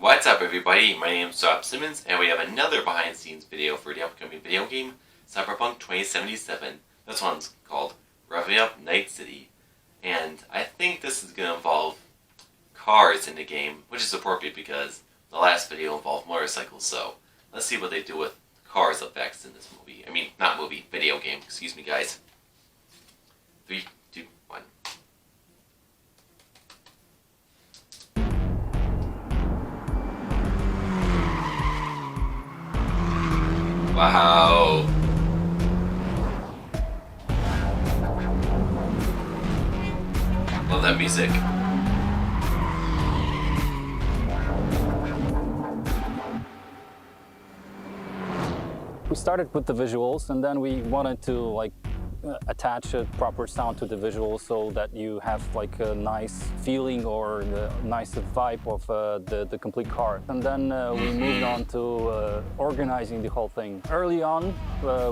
What's up everybody, my name is Simmons and we have another behind the scenes video for the upcoming video game Cyberpunk 2077. This one's called Revving Up Night City, and I think this is going to involve cars in the game, which is appropriate because the last video involved motorcycles, so let's see what they do with cars effects in this movie. I mean, not movie, video game, excuse me guys. 3, 2, 1. Wow. Love that music. We started with the visuals, and then we wanted to attach a proper sound to the visuals so that you have like a nice feeling or the nice vibe of the complete car. And then we moved on to organizing the whole thing. Early on,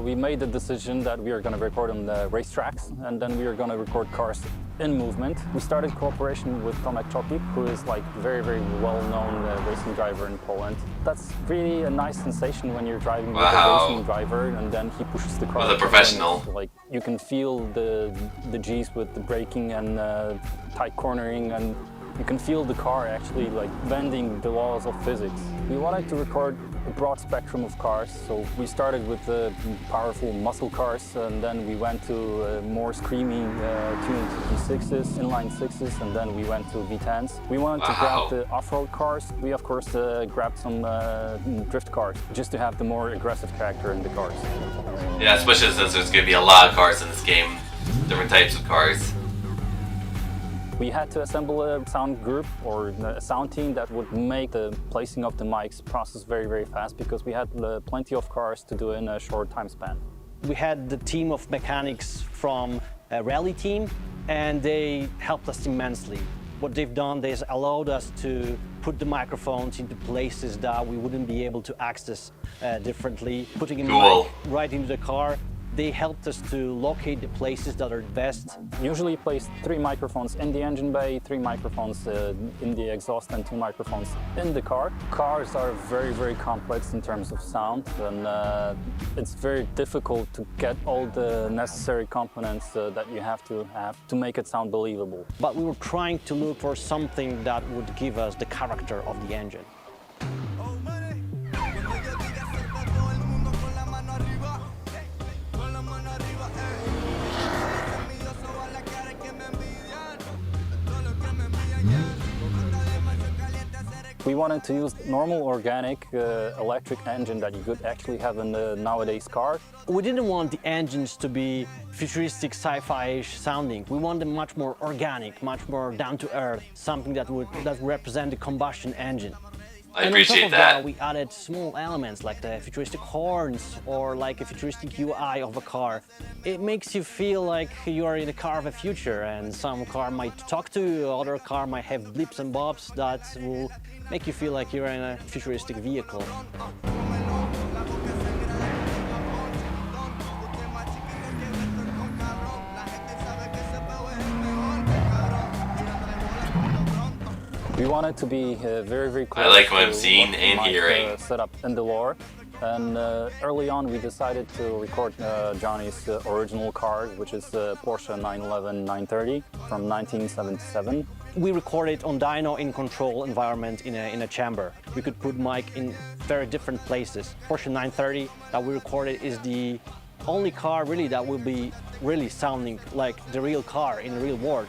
we made the decision that we are going to record on the racetracks, and then we are going to record cars in movement. We started cooperation with Tomek Choki, who is like very well-known racing driver in Poland. That's really a nice sensation when you're driving with a racing driver and then he pushes the car. With a professional. Like you can feel the G's with the braking and tight cornering, and you can feel the car actually like bending the laws of physics. We wanted to record a broad spectrum of cars, so we started with the powerful muscle cars, and then we went to more screaming tuned V6s, inline 6s, and then we went to V10s. We wanted to grab the off-road cars. We of course grabbed some drift cars, just to have the more aggressive character in the cars. Yeah, especially since there's going to be a lot of cars in this game, different types of cars. We had to assemble a sound group or a sound team that would make the placing of the mics process very fast, because we had plenty of cars to do in a short time span. We had the team of mechanics from a rally team, and they helped us immensely. What they've done, they allowed us to put the microphones into places that we wouldn't be able to access differently. Putting a mic right into the car, they helped us to locate the places that are best. Usually place 3 microphones in the engine bay, 3 microphones in the exhaust, and 2 microphones in the car. Cars are very complex in terms of sound, and it's very difficult to get all the necessary components that you have to make it sound believable. But we were trying to look for something that would give us the character of the engine. We wanted to use normal organic electric engine that you could actually have in the nowadays car. We didn't want the engines to be futuristic sci-fi-ish sounding. We want them much more organic, much more down to earth, something that would represent the combustion engine. I appreciate on top of that, we added small elements like the futuristic horns or like a futuristic UI of a car. It makes you feel like you are in a car of the future, and some car might talk to you, other car might have blips and bobs that will make you feel like you're in a futuristic vehicle. We wanted to be very close. I like what I'm to seeing and hearing. Setup in the lore, and early on we decided to record Johnny's original car, which is the Porsche 911 930 from 1977. We recorded on dyno in control environment in a chamber. We could put mic in very different places. Porsche 930 that we recorded is the only car really that will be really sounding like the real car in the real world.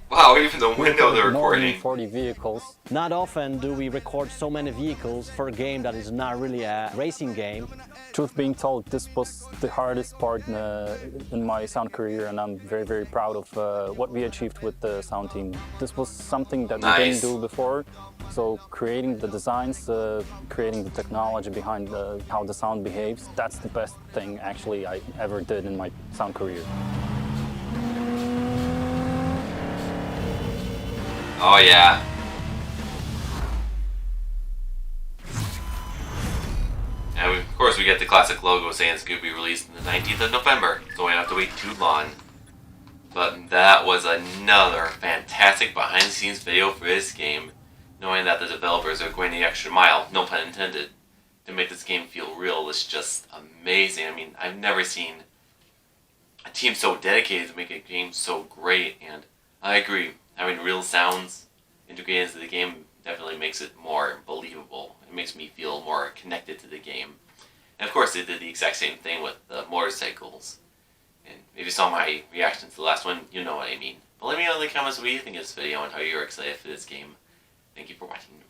Wow, even the window they're recording. More than 40 vehicles. Not often do we record so many vehicles for a game that is not really a racing game. Truth being told, this was the hardest part in my sound career, and I'm very proud of what we achieved with the sound team. This was something that we didn't do before, so creating the designs, creating the technology behind how the sound behaves, that's the best thing actually I ever did in my sound career. Oh yeah. And we've Of course, we get the classic logo saying it's going to be released on the 19th of November, so we don't have to wait too long. But that was another fantastic behind-the-scenes video for this game, knowing that the developers are going the extra mile, no pun intended, to make this game feel real is just amazing. I mean, I've never seen a team so dedicated to make a game so great, and I agree, having real sounds integrated into the game definitely makes it more believable. It makes me feel more connected to the game. And of course, they did the exact same thing with the motorcycles. And if you saw my reaction to the last one, you know what I mean. But let me know in the comments what you think of this video and how you're excited for this game. Thank you for watching.